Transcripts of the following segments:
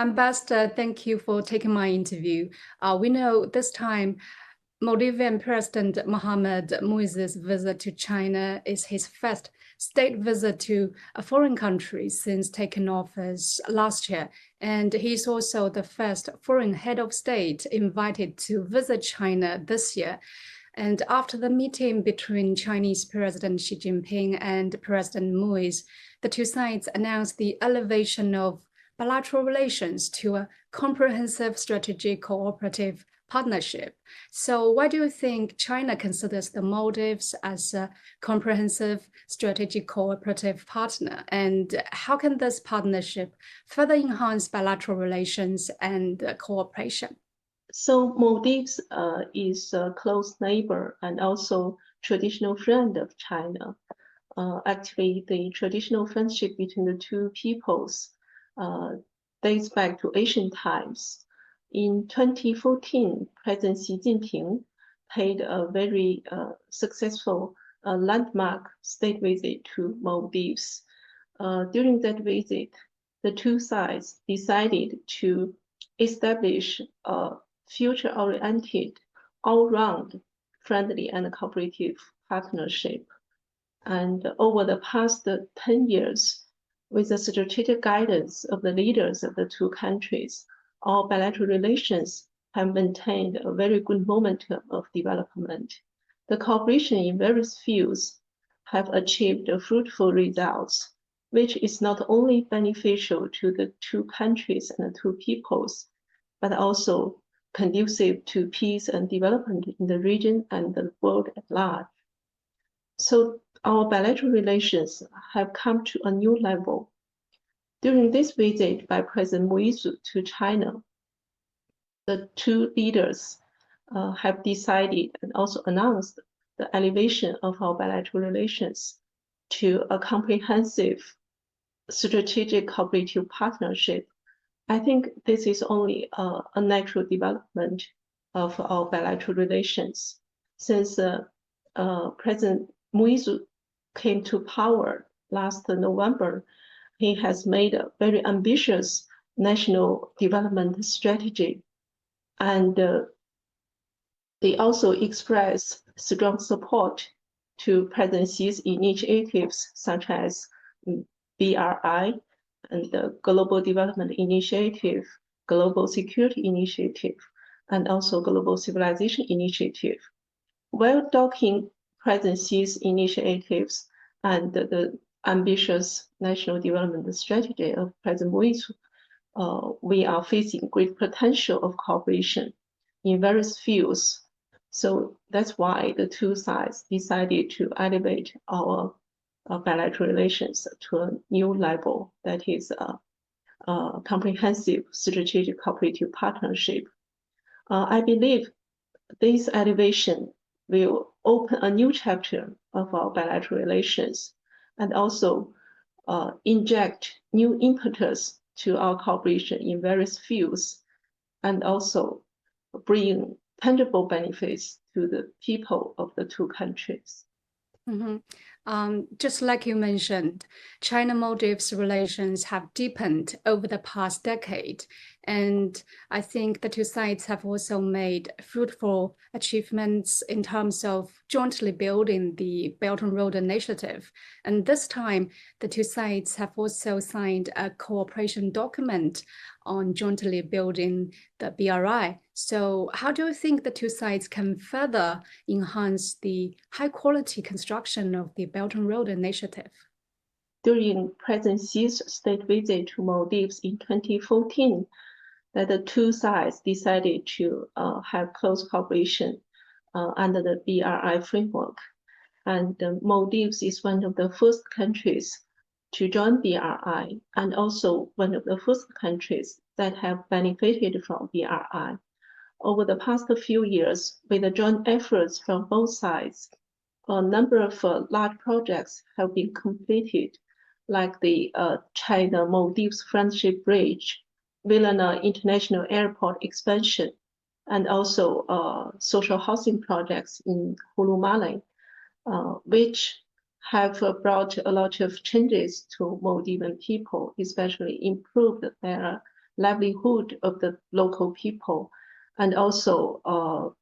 Ambassador, thank you for taking my interview. We know this time Maldivian President Mohamed Muizzu's visit to China is his first state visit to a foreign country since taking office last year. And he's also the first foreign head of state invited to visit China this year. And after the meeting between Chinese President Xi Jinping and President Muizzu, the two sides announced the elevation of bilateral relations to a comprehensive strategic cooperative partnership. So why do you think China considers the Maldives as a comprehensive strategic cooperative partner? And how can this partnership further enhance bilateral relations and cooperation? So Maldives is a close neighbor and also traditional friend of China. Actually, the traditional friendship between the two peoples dates back to ancient times. In 2014, President Xi Jinping paid a very successful landmark state visit to Maldives. During that visit, the two sides decided to establish a future-oriented, all-round, friendly and cooperative partnership. And over the past 10 years, with the strategic guidance of the leaders of the two countries, our bilateral relations have maintained a very good momentum of development. The cooperation in various fields have achieved fruitful results, which is not only beneficial to the two countries and the two peoples, but also conducive to peace and development in the region and the world at large. So our bilateral relations have come to a new level. During this visit by President Muizzu to China, the two leaders have decided and also announced the elevation of our bilateral relations to a comprehensive strategic cooperative partnership. I think this is only a natural development of our bilateral relations. Since President Muizzu came to power last November, he has made a very ambitious national development strategy. And they also express strong support to President Xi's initiatives such as BRI and the Global Development Initiative, Global Security Initiative, and also Global Civilization Initiative. While talking President Xi's initiatives and the ambitious national development strategy of President Muizzu, we are facing great potential of cooperation in various fields. So that's why the two sides decided to elevate our bilateral relations to a new level, that is a comprehensive strategic cooperative partnership. I believe this elevation will open a new chapter of our bilateral relations and also inject new impetus to our cooperation in various fields and also bring tangible benefits to the people of the two countries. Mm-hmm. Just like you mentioned, China-Maldives relations have deepened over the past decade. And I think the two sides have also made fruitful achievements in terms of jointly building the Belt and Road Initiative. And this time, the two sides have also signed a cooperation document on jointly building the BRI. So how do you think the two sides can further enhance the high quality construction of the Belt and Road Initiative? During President Xi's state visit to Maldives in 2014, that the two sides decided to have close cooperation under the BRI framework. And Maldives is one of the first countries to join BRI and also one of the first countries that have benefited from BRI. Over the past few years, with the joint efforts from both sides, a number of large projects have been completed, like the China-Maldives Friendship Bridge, Vilana International Airport expansion, and also social housing projects in Hulu Malay, which have brought a lot of changes to Maldivian people, especially improved their livelihood of the local people, and also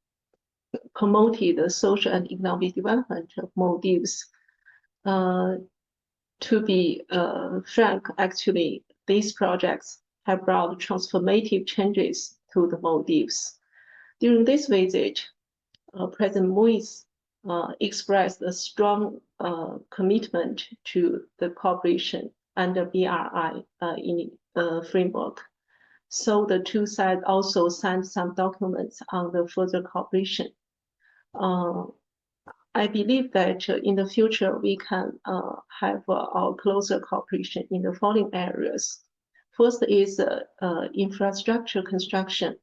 promoted the social and economic development of Maldives. To be frank, actually, these projects have brought transformative changes to the Maldives. During this visit, President Muizzu expressed a strong commitment to the cooperation under BRI in framework. So the two sides also signed some documents on the further cooperation. I believe that in the future we can have our closer cooperation in the following areas. First is infrastructure construction,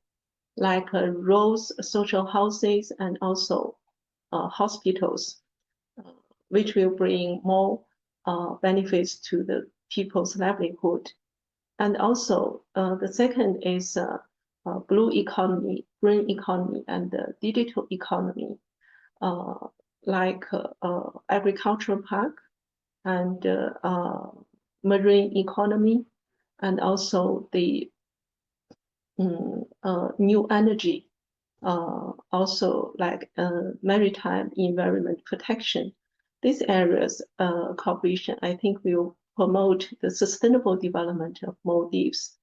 like roads, social houses, and also hospitals, which will bring more benefits to the people's livelihood. And also the second is blue economy, green economy, and digital economy, like agricultural park and marine economy, and also the new energy, also like maritime environment protection. These areas cooperation, I think, will promote the sustainable development of Maldives.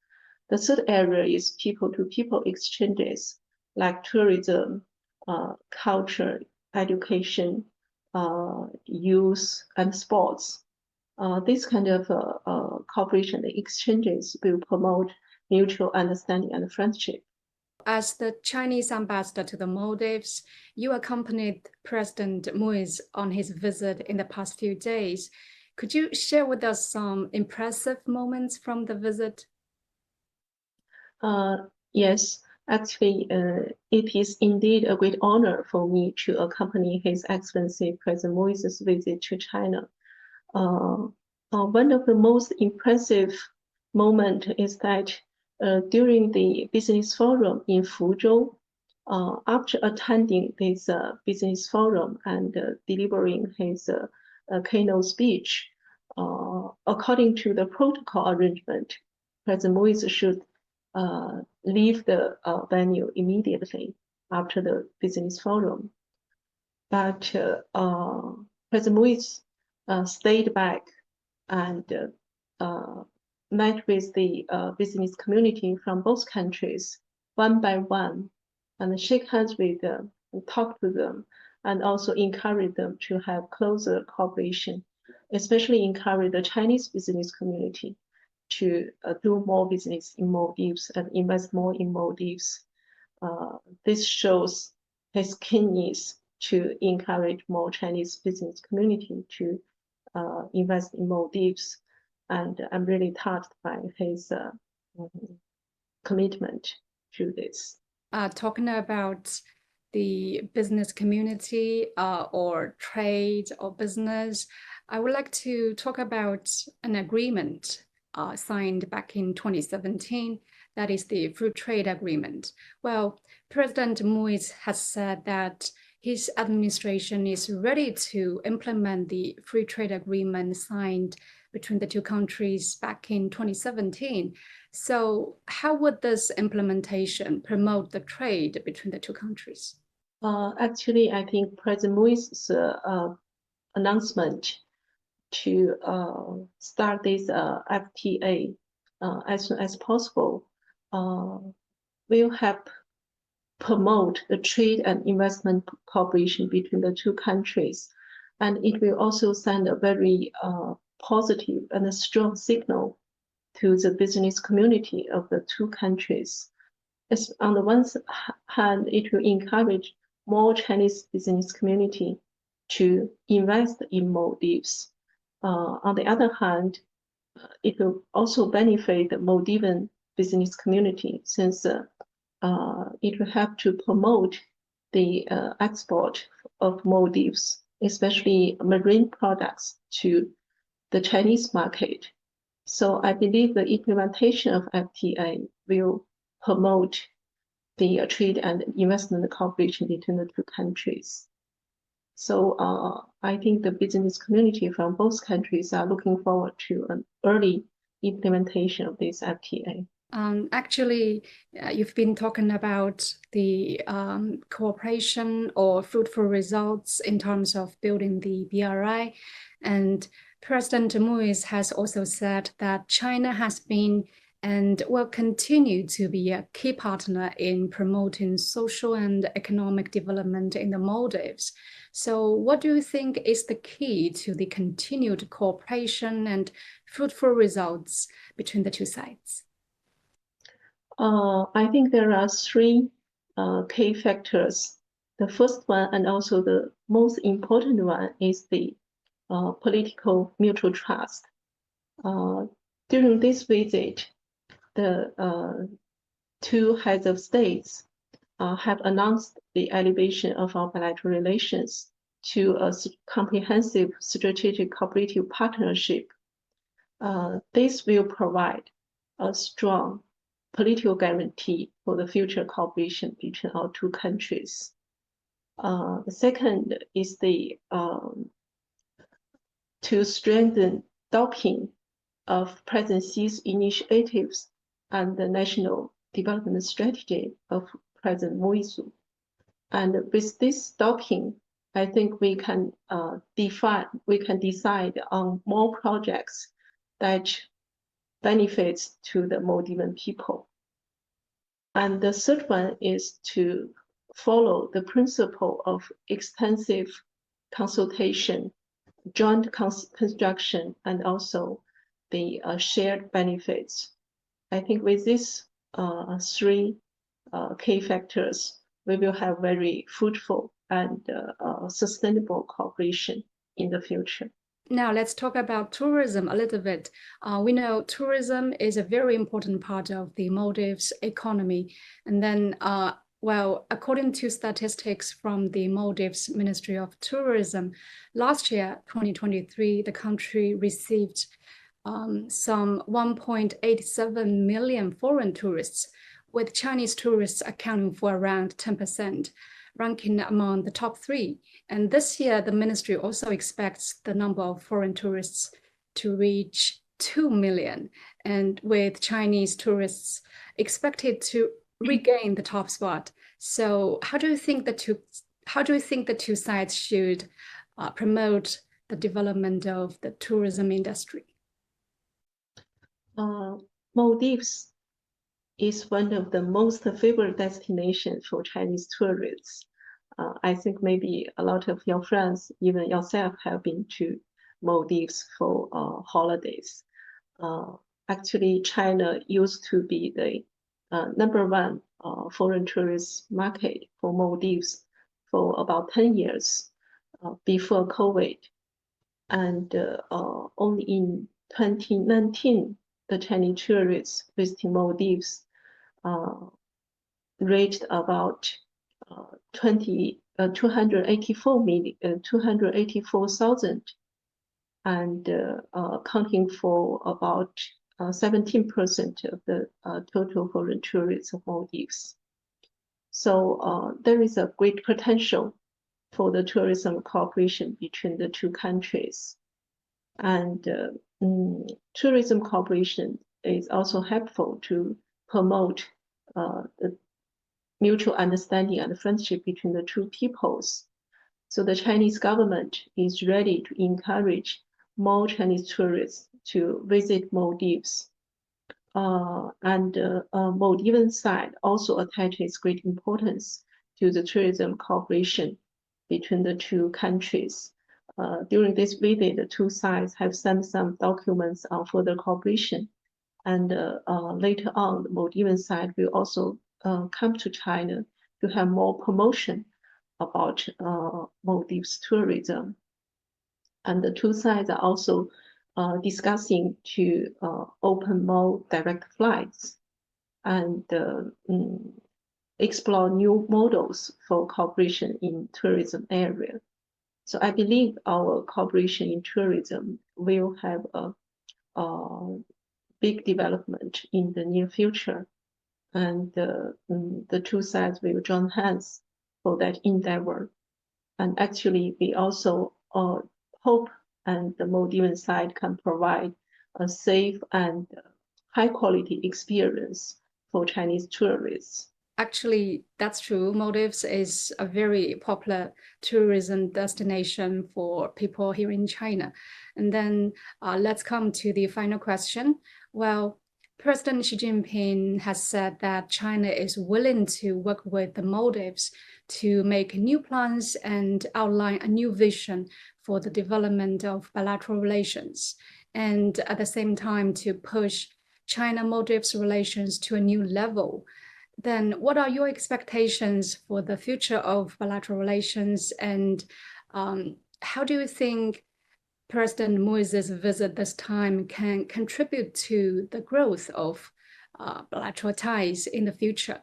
The third area is people-to-people exchanges, like tourism, culture, education, youth, and sports. This kind of cooperation exchanges will promote mutual understanding and friendship. As the Chinese ambassador to the Maldives, you accompanied President Muizzu on his visit in the past few days. Could you share with us some impressive moments from the visit? Yes, actually, it is indeed a great honor for me to accompany His Excellency President Muizzu's visit to China. One of the most impressive moments is that during the business forum in Fuzhou, after attending this business forum and delivering his keynote speech, according to the protocol arrangement, President Muizzu should leave the venue immediately after the business forum. But President Muizzu stayed back and met with the business community from both countries one by one, and shake hands with them, and talk to them, and also encourage them to have closer cooperation, especially encourage the Chinese business community to do more business in Maldives and invest more in Maldives. This shows his keenness to encourage more Chinese business community to invest in Maldives. And I'm really touched by his commitment to this. Talking about the business community or trade or business, I would like to talk about an agreement signed back in 2017. That is the Free Trade Agreement. Well, President Muizzu has said that his administration is ready to implement the Free Trade Agreement signed between the two countries back in 2017. So how would this implementation promote the trade between the two countries? Actually, I think President Muizzu's announcement to start this FTA as soon as possible will help promote the trade and investment cooperation between the two countries. And it will also send a very positive and a strong signal to the business community of the two countries. As on the one hand, it will encourage more Chinese business community to invest in Maldives. On the other hand, it will also benefit the Maldivian business community, since it will help to promote the export of Maldives, especially marine products, to the Chinese market. So I believe the implementation of FTA will promote the trade and investment cooperation between the two countries. So I think the business community from both countries are looking forward to an early implementation of this FTA. Actually, you've been talking about the cooperation or fruitful results in terms of building the BRI. And President Muiz has also said that China has been and will continue to be a key partner in promoting social and economic development in the Maldives. So what do you think is the key to the continued cooperation and fruitful results between the two sides? I think there are three key factors. The first one, and also the most important one, is the political mutual trust. During this visit, the two heads of states have announced the elevation of our bilateral relations to a comprehensive strategic cooperative partnership. This will provide a strong political guarantee for the future cooperation between our two countries. The second is to strengthen docking of President Xi's initiatives and the national development strategy of President Muizzu. And with this docking, I think we can decide on more projects that benefits to the Maldivian people. And the third one is to follow the principle of extensive consultation, joint construction, and also the shared benefits. I think with these three key factors, we will have very fruitful and sustainable cooperation in the future. Now let's talk about tourism a little bit. We know tourism is a very important part of the Maldives economy. And then, well, according to statistics from the Maldives Ministry of Tourism, last year, 2023, the country received some 1.87 million foreign tourists, with Chinese tourists accounting for around 10%, ranking among the top three. And this year, the ministry also expects the number of foreign tourists to reach 2 million, and with Chinese tourists expected to regain the top spot. So how do you think the two sides should promote the development of the tourism industry? Maldives is one of the most favored destinations for Chinese tourists. I think maybe a lot of your friends, even yourself, have been to Maldives for holidays. Actually, China used to be the number one foreign tourist market for Maldives for about 10 years before COVID. And only in 2019, the Chinese tourists visiting Maldives reached about 284,000, and accounting for about 17% of the total foreign tourists of Maldives. So there is a great potential for the tourism cooperation between the two countries. And tourism cooperation is also helpful to promote the mutual understanding and friendship between the two peoples. So the Chinese government is ready to encourage more Chinese tourists to visit Maldives. And Maldivian side also attaches great importance to the tourism cooperation between the two countries. During this visit, the two sides have sent some documents on further cooperation. And later on, the Maldivian side will also come to China to have more promotion about Maldives tourism. And the two sides are also discussing to open more direct flights and explore new models for cooperation in tourism area. So I believe our cooperation in tourism will have a big development in the near future. And the two sides will join hands for that endeavor. And actually, we also hope and the Maldivian side can provide a safe and high-quality experience for Chinese tourists. Actually, that's true. Maldives is a very popular tourism destination for people here in China. And then let's come to the final question. Well, President Xi Jinping has said that China is willing to work with the Maldives to make new plans and outline a new vision for the development of bilateral relations, and at the same time to push China-Maldives relations to a new level. Then what are your expectations for the future of bilateral relations, and how do you think President Muizzu's visit this time can contribute to the growth of bilateral ties in the future?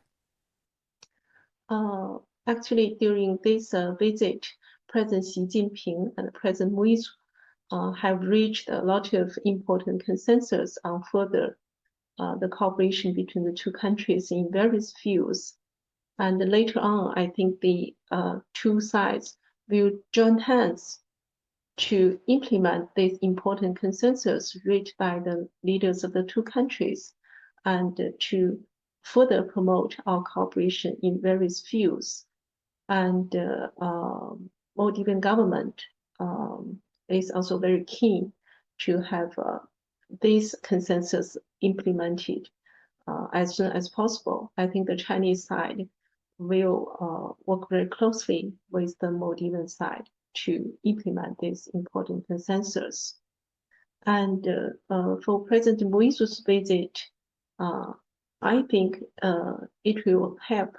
Actually, during this visit, President Xi Jinping and President Muizzu have reached a lot of important consensus on further the cooperation between the two countries in various fields. And later on, I think the two sides will join hands to implement this important consensus reached by the leaders of the two countries and to further promote our cooperation in various fields. And Maldivian government is also very keen to have this consensus implemented as soon as possible. I think the Chinese side will work very closely with the Maldivian side to implement this important consensus. And for President Muizzu's visit, I think it will help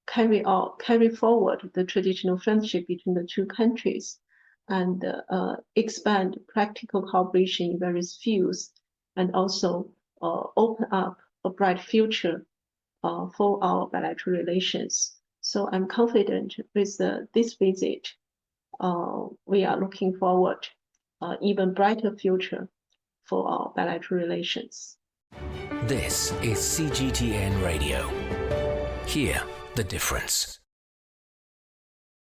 carry forward the traditional friendship between the two countries and expand practical cooperation in various fields, and also open up a bright future for our bilateral relations. So I'm confident with this visit. We are looking forward even brighter future for our bilateral relations. This is CGTN Radio. Hear the difference.